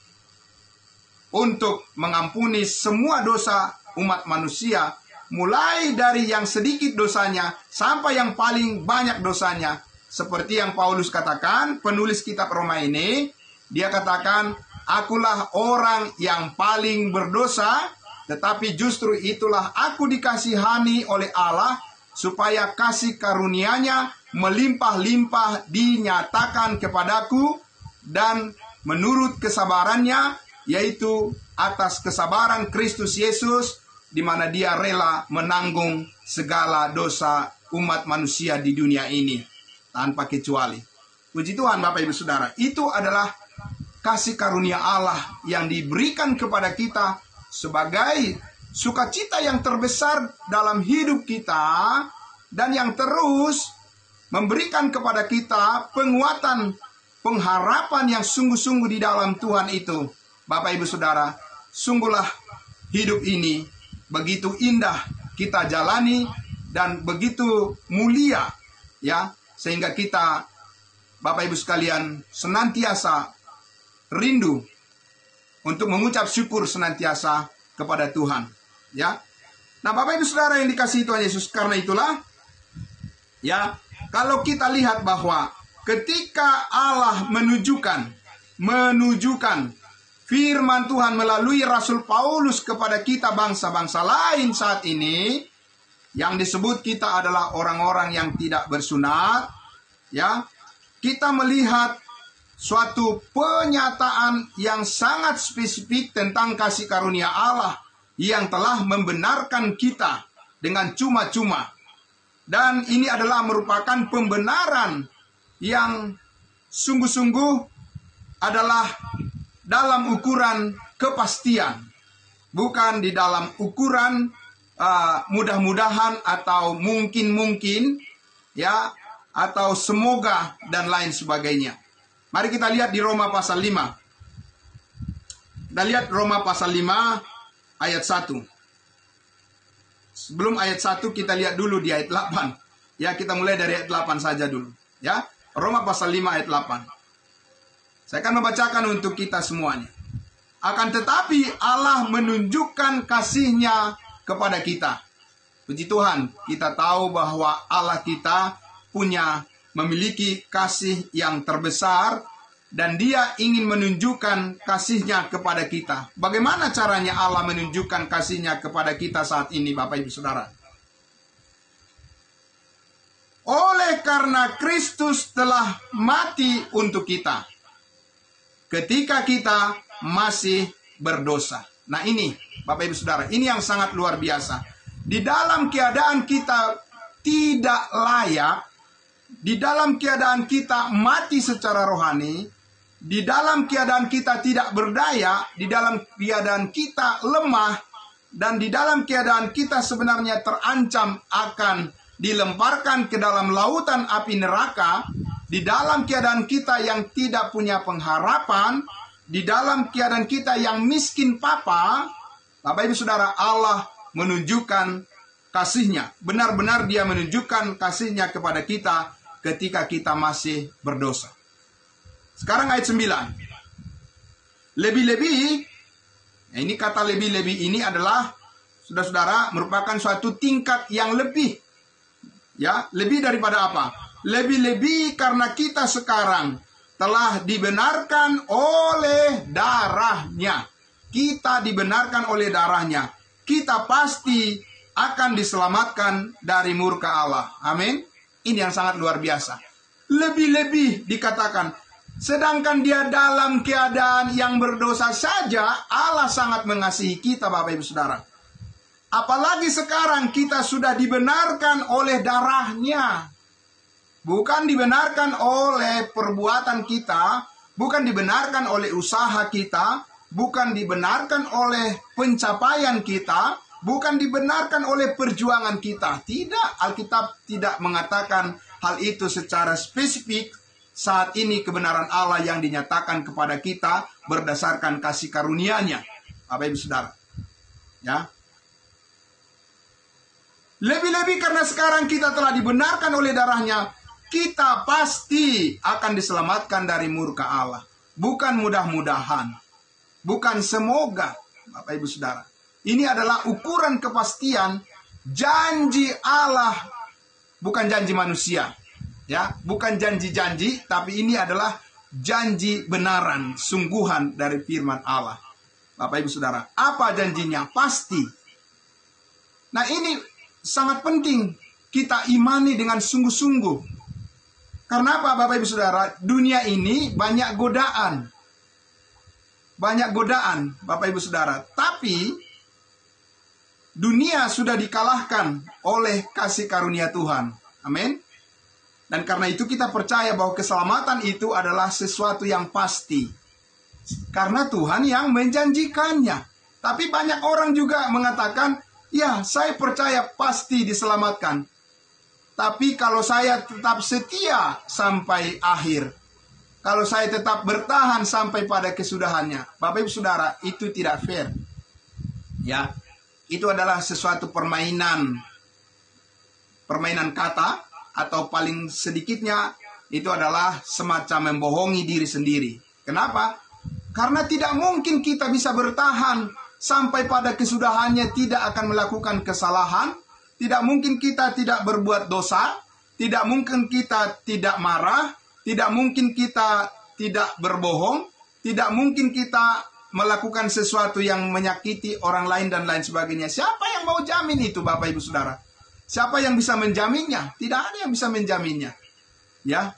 [SPEAKER 1] untuk mengampuni semua dosa umat manusia, mulai dari yang sedikit dosanya sampai yang paling banyak dosanya. Seperti yang Paulus katakan, penulis kitab Roma ini, dia katakan, akulah orang yang paling berdosa, tetapi justru itulah aku dikasihani oleh Allah, supaya kasih karunia-Nya melimpah-limpah dinyatakan kepadaku, dan menurut kesabarannya, yaitu atas kesabaran Kristus Yesus, di mana Dia rela menanggung segala dosa umat manusia di dunia ini tanpa kecuali. Puji Tuhan Bapak Ibu Saudara, itu adalah kasih karunia Allah yang diberikan kepada kita sebagai sukacita yang terbesar dalam hidup kita, dan yang terus memberikan kepada kita penguatan, pengharapan yang sungguh-sungguh di dalam Tuhan itu. Bapak Ibu Saudara, sungguhlah hidup ini begitu indah kita jalani dan begitu mulia, ya, sehingga kita, Bapak Ibu sekalian, senantiasa rindu untuk mengucap syukur senantiasa kepada Tuhan, ya. Nah, Bapak Ibu Saudara yang dikasihi Tuhan Yesus, karena itulah, ya, kalau kita lihat bahwa ketika Allah menunjukkan firman Tuhan melalui Rasul Paulus kepada kita bangsa-bangsa lain saat ini, yang disebut kita adalah orang-orang yang tidak bersunat, ya, kita melihat suatu penyataan yang sangat spesifik tentang kasih karunia Allah yang telah membenarkan kita dengan cuma-cuma. Dan ini adalah merupakan pembenaran yang sungguh-sungguh adalah dalam ukuran kepastian, bukan di dalam ukuran mudah-mudahan atau mungkin-mungkin, ya, atau semoga dan lain sebagainya. Mari kita lihat di Roma pasal 5. Kita lihat Roma pasal 5 ayat 1. Sebelum ayat 1 kita lihat dulu di ayat 8. Ya, kita mulai dari ayat 8 saja dulu, ya. Roma pasal 5 ayat 8. Saya akan membacakan untuk kita semuanya. Akan tetapi Allah menunjukkan kasih-Nya kepada kita. Puji Tuhan, kita tahu bahwa Allah kita memiliki kasih yang terbesar, dan Dia ingin menunjukkan kasih-Nya kepada kita. Bagaimana caranya Allah menunjukkan kasih-Nya kepada kita saat ini, Bapak Ibu Saudara? Oleh karena Kristus telah mati untuk kita. ketika kita masih berdosa. Nah ini, Bapak Ibu Saudara, ini yang sangat luar biasa. Di dalam keadaan kita tidak layak, di dalam keadaan kita mati secara rohani, di dalam keadaan kita tidak berdaya, di dalam keadaan kita lemah, dan di dalam keadaan kita sebenarnya terancam akan dilemparkan ke dalam lautan api neraka, di dalam keadaan kita yang tidak punya pengharapan, di dalam keadaan kita yang miskin papa, Bapak Ibu Saudara, Allah menunjukkan kasih-Nya. Benar-benar Dia menunjukkan kasih-Nya kepada kita ketika kita masih berdosa. Sekarang ayat 9. Lebih-lebih, nah ini kata lebih-lebih ini adalah, saudara-saudara, merupakan suatu tingkat yang lebih. Ya, lebih daripada apa? Lebih-lebih karena kita sekarang telah dibenarkan oleh darah-Nya. Kita dibenarkan oleh darah-Nya. Kita pasti akan diselamatkan dari murka Allah. Amin. Ini yang sangat luar biasa. Lebih-lebih dikatakan, sedangkan dia dalam keadaan yang berdosa saja, Allah sangat mengasihi kita, Bapak Ibu Saudara. Apalagi sekarang kita sudah dibenarkan oleh darah-Nya. Bukan dibenarkan oleh perbuatan kita, bukan dibenarkan oleh usaha kita, bukan dibenarkan oleh pencapaian kita, bukan dibenarkan oleh perjuangan kita. Tidak, Alkitab tidak mengatakan hal itu secara spesifik. Saat ini kebenaran Allah yang dinyatakan kepada kita berdasarkan kasih karunia-Nya, Bapak Ibu Saudara. Ya. Lebih-lebih karena sekarang kita telah dibenarkan oleh darah-Nya, kita pasti akan diselamatkan dari murka Allah. Bukan mudah-mudahan, bukan semoga, Bapak Ibu Saudara. Ini adalah ukuran kepastian janji Allah, bukan janji manusia. Ya, bukan janji-janji, tapi ini adalah janji benaran, sungguhan dari firman Allah. Bapak Ibu Saudara, apa janjinya? Pasti. Nah ini sangat penting kita imani dengan sungguh-sungguh. Karena apa Bapak Ibu Saudara? Dunia ini banyak godaan. Banyak godaan Bapak Ibu Saudara. Tapi dunia sudah dikalahkan oleh kasih karunia Tuhan. Amin. Dan karena itu kita percaya bahwa keselamatan itu adalah sesuatu yang pasti. Karena Tuhan yang menjanjikannya. Tapi banyak orang juga mengatakan, ya saya percaya pasti diselamatkan. Tapi kalau saya tetap setia sampai akhir, kalau saya tetap bertahan sampai pada kesudahannya, Bapak Ibu Saudara, itu tidak fair. Ya, itu adalah sesuatu permainan kata, atau paling sedikitnya itu adalah semacam membohongi diri sendiri. Kenapa? Karena tidak mungkin kita bisa bertahan sampai pada kesudahannya, tidak akan melakukan kesalahan. Tidak mungkin kita tidak berbuat dosa. Tidak mungkin kita tidak marah. Tidak mungkin kita tidak berbohong. Tidak mungkin kita melakukan sesuatu yang menyakiti orang lain dan lain sebagainya. Siapa yang mau jamin itu, Bapak Ibu Saudara? Siapa yang bisa menjaminnya? Tidak ada yang bisa menjaminnya. Ya.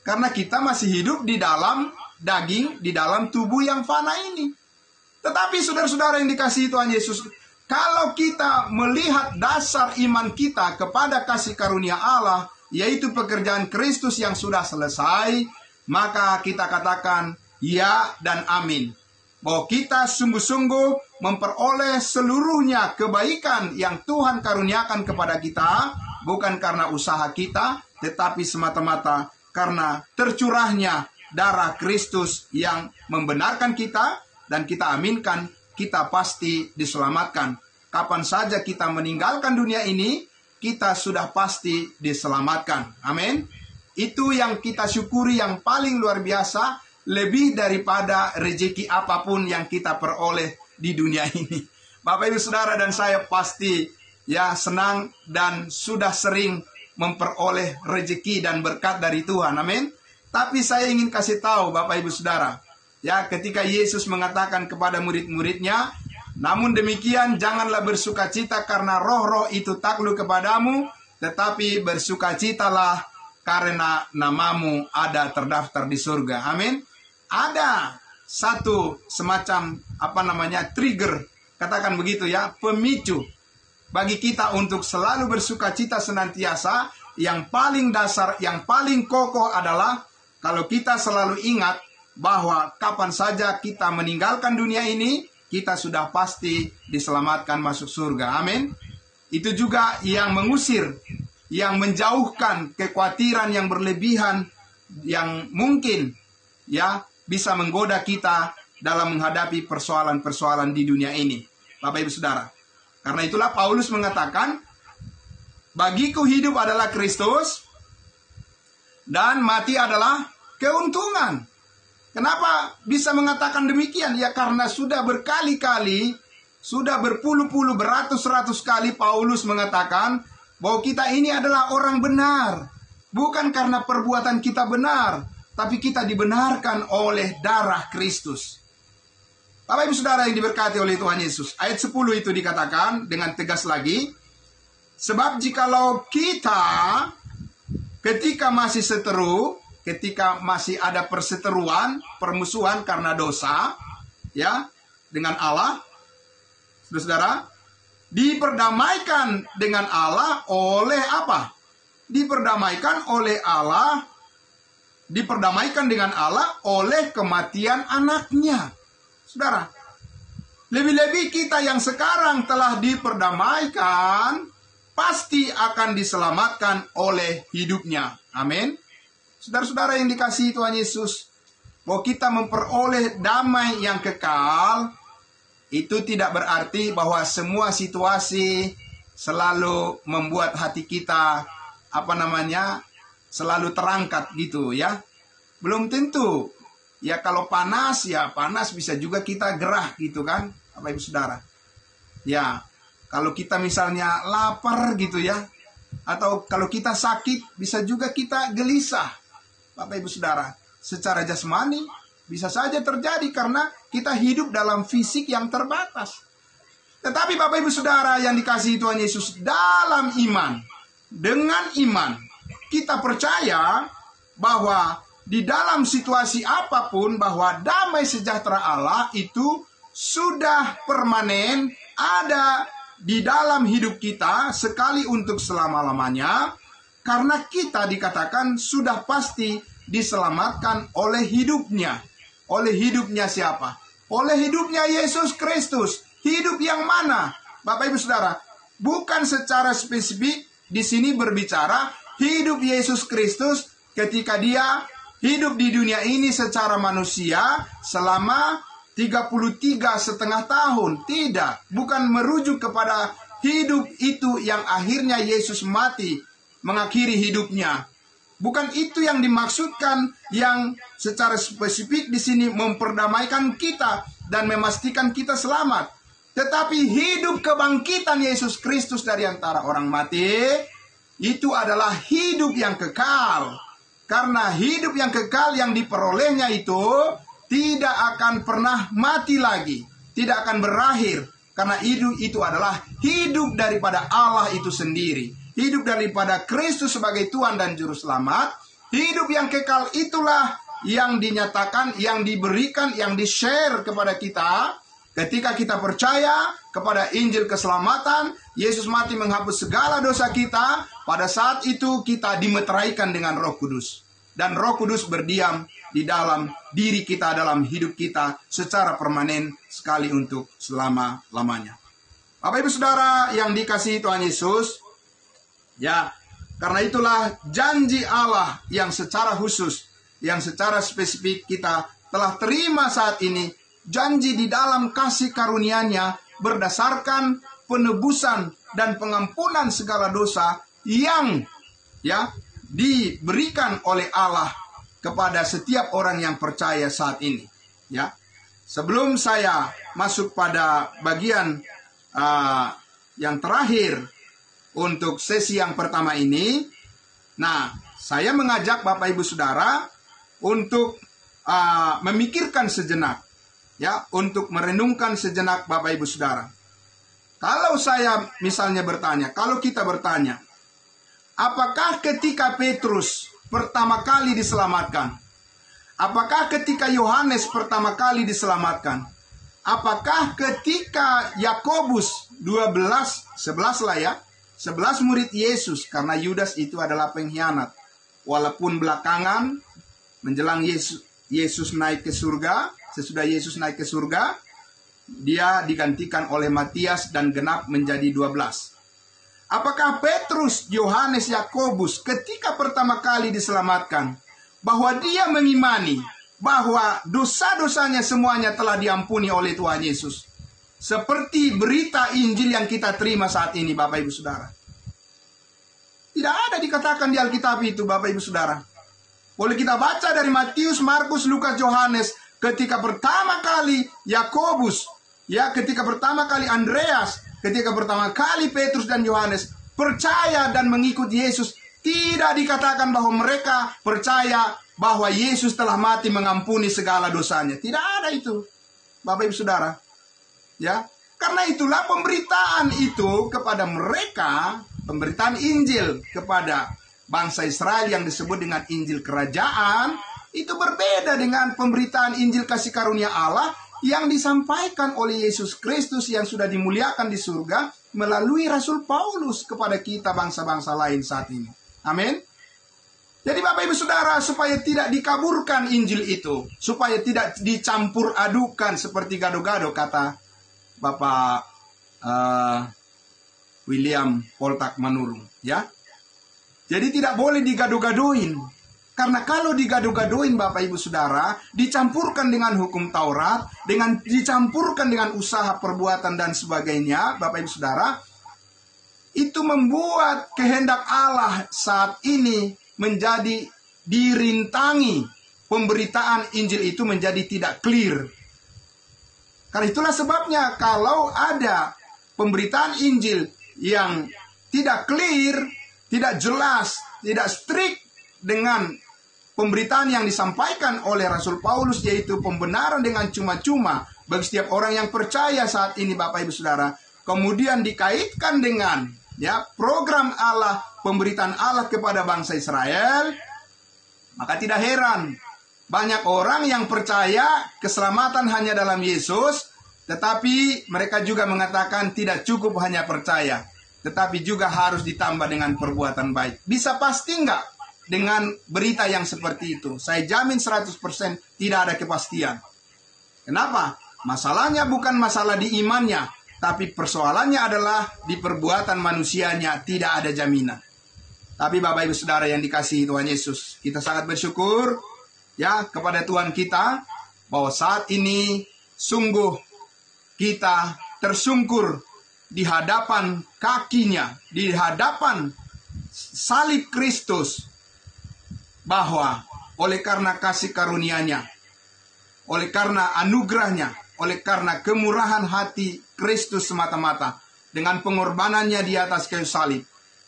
[SPEAKER 1] Karena kita masih hidup di dalam daging, di dalam tubuh yang fana ini. Tetapi saudara-saudara yang dikasihi Tuhan Yesus, kalau kita melihat dasar iman kita kepada kasih karunia Allah, yaitu pekerjaan Kristus yang sudah selesai, maka kita katakan ya dan amin. Bahwa kita sungguh-sungguh memperoleh seluruhnya kebaikan yang Tuhan karuniakan kepada kita, bukan karena usaha kita, tetapi semata-mata karena tercurahnya darah Kristus yang membenarkan kita, dan kita aminkan, kita pasti diselamatkan. Kapan saja kita meninggalkan dunia ini, kita sudah pasti diselamatkan. Amin. Itu yang kita syukuri yang paling luar biasa, lebih daripada rezeki apapun yang kita peroleh di dunia ini. Bapak Ibu Saudara dan saya pasti ya senang dan sudah sering memperoleh rezeki dan berkat dari Tuhan. Amin. Tapi saya ingin kasih tahu Bapak Ibu Saudara, ya ketika Yesus mengatakan kepada murid-muridnya, namun demikian janganlah bersukacita karena roh-roh itu takluk kepadamu, tetapi bersukacitalah karena namamu ada terdaftar di surga. Amin. ada satu semacam trigger, katakan begitu ya, pemicu bagi kita untuk selalu bersukacita senantiasa. Yang paling dasar, yang paling kokoh adalah kalau kita selalu ingat bahwa kapan saja kita meninggalkan dunia ini, kita sudah pasti diselamatkan masuk surga. Amin. Itu juga yang mengusir, yang menjauhkan kekhawatiran yang berlebihan yang mungkin ya bisa menggoda kita dalam menghadapi persoalan-persoalan di dunia ini, Bapak Ibu Saudara. Karena itulah Paulus mengatakan, bagiku hidup adalah Kristus dan mati adalah keuntungan. Kenapa bisa mengatakan demikian? Ya karena sudah berkali-kali, sudah berpuluh-puluh, beratus-ratus kali Paulus mengatakan bahwa kita ini adalah orang benar. Bukan karena perbuatan kita benar, tapi kita dibenarkan oleh darah Kristus. Bapak Ibu Saudara yang diberkati oleh Tuhan Yesus. Ayat 10 itu dikatakan dengan tegas lagi. Sebab jikalau kita ketika masih seteru, ketika masih ada perseteruan, permusuhan karena dosa, ya, dengan Allah, saudara, diperdamaikan dengan Allah oleh apa? Diperdamaikan dengan Allah oleh kematian anaknya. Saudara, lebih-lebih kita yang sekarang telah diperdamaikan, pasti akan diselamatkan oleh hidupnya. Amin. Saudara-saudara yang dikasihi Tuhan Yesus, bahwa kita memperoleh damai yang kekal, itu tidak berarti bahwa semua situasi selalu membuat hati kita selalu terangkat gitu ya. Belum tentu. Ya kalau panas, ya panas bisa juga kita gerah gitu kan, Bapak Ibu Saudara. Ya, kalau kita misalnya lapar gitu ya, atau kalau kita sakit, bisa juga kita gelisah. Bapak Ibu Saudara, secara jasmani bisa saja terjadi karena kita hidup dalam fisik yang terbatas. Tetapi Bapak Ibu Saudara yang dikasihi Tuhan Yesus, dalam iman, dengan iman, kita percaya bahwa di dalam situasi apapun, bahwa damai sejahtera Allah itu sudah permanen, ada di dalam hidup kita sekali untuk selama-lamanya, karena kita dikatakan sudah pasti diselamatkan oleh hidupnya. Oleh hidupnya siapa? Oleh hidupnya Yesus Kristus. Hidup yang mana? Bapak Ibu Saudara, bukan secara spesifik di sini berbicara hidup Yesus Kristus ketika dia hidup di dunia ini secara manusia selama 33,5 tahun. Tidak, bukan merujuk kepada hidup itu yang akhirnya Yesus mati, mengakhiri hidupnya. Bukan itu yang dimaksudkan, yang secara spesifik di sini memperdamaikan kita dan memastikan kita selamat. Tetapi hidup kebangkitan Yesus Kristus dari antara orang mati, itu adalah hidup yang kekal. Karena hidup yang kekal yang diperolehnya itu tidak akan pernah mati lagi, tidak akan berakhir, karena hidup itu adalah hidup daripada Allah itu sendiri, hidup daripada Kristus sebagai Tuhan dan Juru Selamat. Hidup yang kekal itulah yang dinyatakan, yang diberikan, yang di-share kepada kita ketika kita percaya kepada Injil keselamatan. Yesus mati menghapus segala dosa kita. Pada saat itu kita dimeteraikan dengan Roh Kudus, dan Roh Kudus berdiam di dalam diri kita, dalam hidup kita secara permanen sekali untuk selama-lamanya. Bapak Ibu Saudara yang dikasihi Tuhan Yesus, ya, karena itulah janji Allah yang secara khusus, yang secara spesifik kita telah terima saat ini, janji di dalam kasih karunia-Nya berdasarkan penebusan dan pengampunan segala dosa yang ya diberikan oleh Allah kepada setiap orang yang percaya saat ini. Ya, sebelum saya masuk pada bagian yang terakhir untuk sesi yang pertama ini, nah, saya mengajak Bapak Ibu Saudara untuk memikirkan sejenak, ya, untuk merenungkan sejenak Bapak Ibu Saudara. Kalau saya misalnya bertanya, kalau kita bertanya, apakah ketika Petrus pertama kali diselamatkan, Apakah ketika Yohanes pertama kali diselamatkan? Apakah ketika Yakobus 11 lah ya, 11 murid Yesus, karena Yudas itu adalah pengkhianat. Walaupun belakangan menjelang Yesus naik ke surga, sesudah Yesus naik ke surga, dia digantikan oleh Matias dan genap menjadi 12. Apakah Petrus, Yohanes, Yakobus ketika pertama kali diselamatkan, bahwa dia mengimani bahwa dosa-dosanya semuanya telah diampuni oleh Tuhan Yesus? Seperti berita Injil yang kita terima saat ini, Bapak Ibu Saudara. Tidak ada dikatakan di Alkitab itu, Bapak Ibu Saudara. Boleh kita baca dari Matius, Markus, Lukas, Yohanes, ketika pertama kali Yakobus, ya, ketika pertama kali Andreas, ketika pertama kali Petrus dan Yohanes percaya dan mengikuti Yesus, tidak dikatakan bahwa mereka percaya bahwa Yesus telah mati mengampuni segala dosanya. Tidak ada itu, Bapak Ibu Saudara. Ya, karena itulah pemberitaan itu kepada mereka, pemberitaan Injil kepada bangsa Israel yang disebut dengan Injil Kerajaan, itu berbeda dengan pemberitaan Injil kasih karunia Allah yang disampaikan oleh Yesus Kristus yang sudah dimuliakan di surga melalui Rasul Paulus kepada kita bangsa-bangsa lain saat ini. Amin. Jadi Bapak Ibu Saudara, supaya tidak dikaburkan Injil itu, supaya tidak dicampur adukan seperti gado-gado, kata Bapak William Poltak Manurung, ya. Jadi tidak boleh digado-gadoin. Karena kalau digado-gadoin, Bapak Ibu Saudara, dicampurkan dengan hukum Taurat, dicampurkan dengan usaha perbuatan dan sebagainya, Bapak Ibu Saudara, itu membuat kehendak Allah saat ini menjadi dirintangi. Pemberitaan Injil itu menjadi tidak clear. Karena itulah sebabnya kalau ada pemberitaan Injil yang tidak clear, tidak jelas, tidak strict dengan pemberitaan yang disampaikan oleh Rasul Paulus, yaitu pembenaran dengan cuma-cuma bagi setiap orang yang percaya saat ini, Bapak Ibu Saudara, kemudian dikaitkan dengan, ya, program Allah, pemberitaan Allah kepada bangsa Israel, maka tidak heran banyak orang yang percaya keselamatan hanya dalam Yesus, tetapi mereka juga mengatakan tidak cukup hanya percaya, tetapi juga harus ditambah dengan perbuatan baik. Bisa pasti enggak dengan berita yang seperti itu? Saya jamin 100% tidak ada kepastian. Kenapa? Masalahnya bukan masalah di imannya, tapi persoalannya adalah di perbuatan manusianya, tidak ada jaminan. Tapi Bapak Ibu Saudara yang dikasihi Tuhan Yesus, kita sangat bersyukur, ya, kepada Tuhan kita, bahwa saat ini sungguh kita tersungkur di hadapan kakinya, di hadapan salib Kristus, bahwa oleh karena kasih karunia-Nya, oleh karena anugerahnya, oleh karena kemurahan hati Kristus semata-mata, dengan pengorbanannya di atas kayu salib,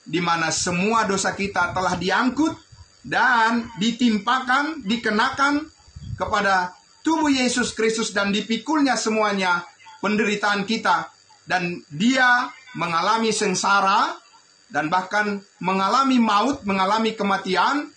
[SPEAKER 1] di mana semua dosa kita telah diangkut dan ditimpakan, dikenakan kepada tubuh Yesus Kristus, dan dipikulnya semuanya penderitaan kita, dan dia mengalami sengsara dan bahkan mengalami maut, mengalami kematian,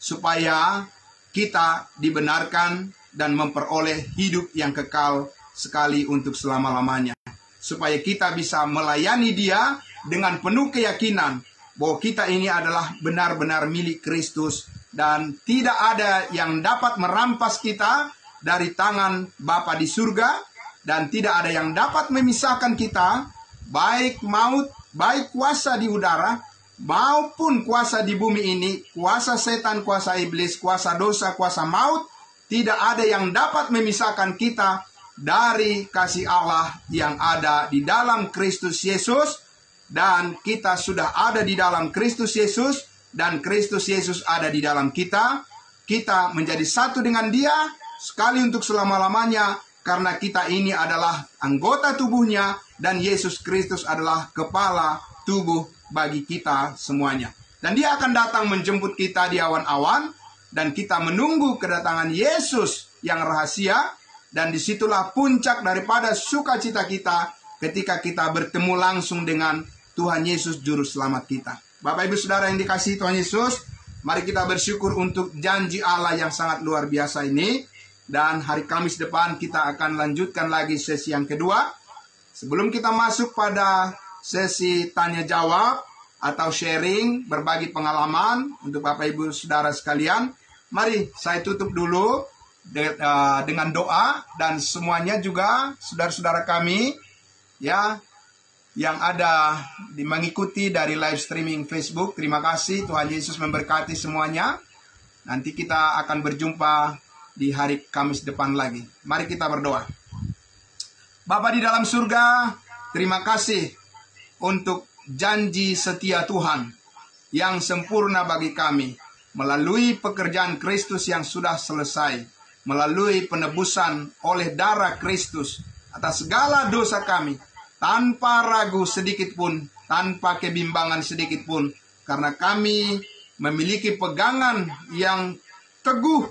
[SPEAKER 1] supaya kita dibenarkan dan memperoleh hidup yang kekal sekali untuk selama-lamanya. Supaya kita bisa melayani dia dengan penuh keyakinan bahwa kita ini adalah benar-benar milik Kristus, dan tidak ada yang dapat merampas kita dari tangan Bapa di surga, dan tidak ada yang dapat memisahkan kita, baik maut, baik kuasa di udara, maupun kuasa di bumi ini, kuasa setan, kuasa iblis, kuasa dosa, kuasa maut. Tidak ada yang dapat memisahkan kita dari kasih Allah yang ada di dalam Kristus Yesus. Dan kita sudah ada di dalam Kristus Yesus, dan Kristus Yesus ada di dalam kita. Kita menjadi satu dengan dia sekali untuk selama-lamanya, karena kita ini adalah anggota tubuhnya, dan Yesus Kristus adalah kepala tubuh bagi kita semuanya. Dan dia akan datang menjemput kita di awan-awan, dan kita menunggu kedatangan Yesus yang rahasia, dan disitulah puncak daripada sukacita kita ketika kita bertemu langsung dengan Tuhan Yesus Juru Selamat kita. Bapak Ibu Saudara yang dikasihi Tuhan Yesus, Mari kita bersyukur untuk janji Allah yang sangat luar biasa ini. Dan hari Kamis depan kita akan lanjutkan lagi sesi yang kedua. Sebelum kita masuk pada sesi tanya jawab atau sharing, berbagi pengalaman untuk Bapak Ibu Saudara sekalian, mari saya tutup dulu dengan doa, dan semuanya juga saudara-saudara kami ya yang ada mengikuti dari live streaming Facebook, terima kasih. Tuhan Yesus memberkati semuanya. Nanti kita akan berjumpa di hari Kamis depan lagi. Mari kita berdoa. Bapa di dalam surga, terima kasih untuk janji setia Tuhan yang sempurna bagi kami melalui pekerjaan Kristus yang sudah selesai, melalui penebusan oleh darah Kristus atas segala dosa kami, tanpa ragu sedikit pun, tanpa kebimbangan sedikit pun, karena kami memiliki pegangan yang teguh,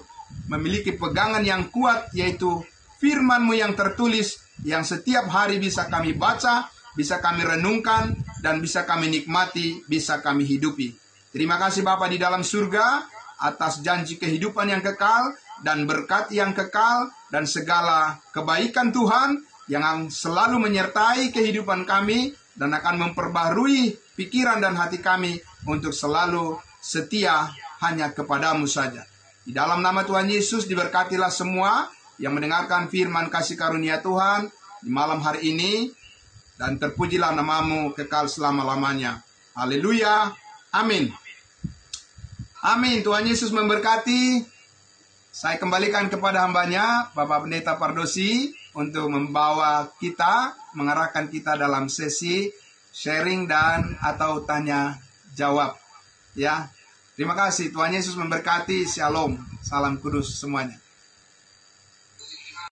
[SPEAKER 1] memiliki pegangan yang kuat, yaitu firman-Mu yang tertulis, yang setiap hari bisa kami baca, bisa kami renungkan, dan bisa kami nikmati, bisa kami hidupi. Terima kasih Bapa di dalam surga atas janji kehidupan yang kekal dan berkat yang kekal dan segala kebaikan Tuhan yang selalu menyertai kehidupan kami dan akan memperbaharui pikiran dan hati kami untuk selalu setia hanya kepadamu saja. Di dalam nama Tuhan Yesus diberkatilah semua yang mendengarkan firman kasih karunia Tuhan di malam hari ini, dan terpujilah namamu kekal selama-lamanya. Haleluya. Amin. Amin. Tuhan Yesus memberkati. Saya kembalikan kepada hambanya, Bapak Pendeta Pardosi, untuk membawa kita, mengarahkan kita dalam sesi sharing dan atau tanya jawab. Ya, terima kasih. Tuhan Yesus memberkati. Shalom. Salam kudus semuanya.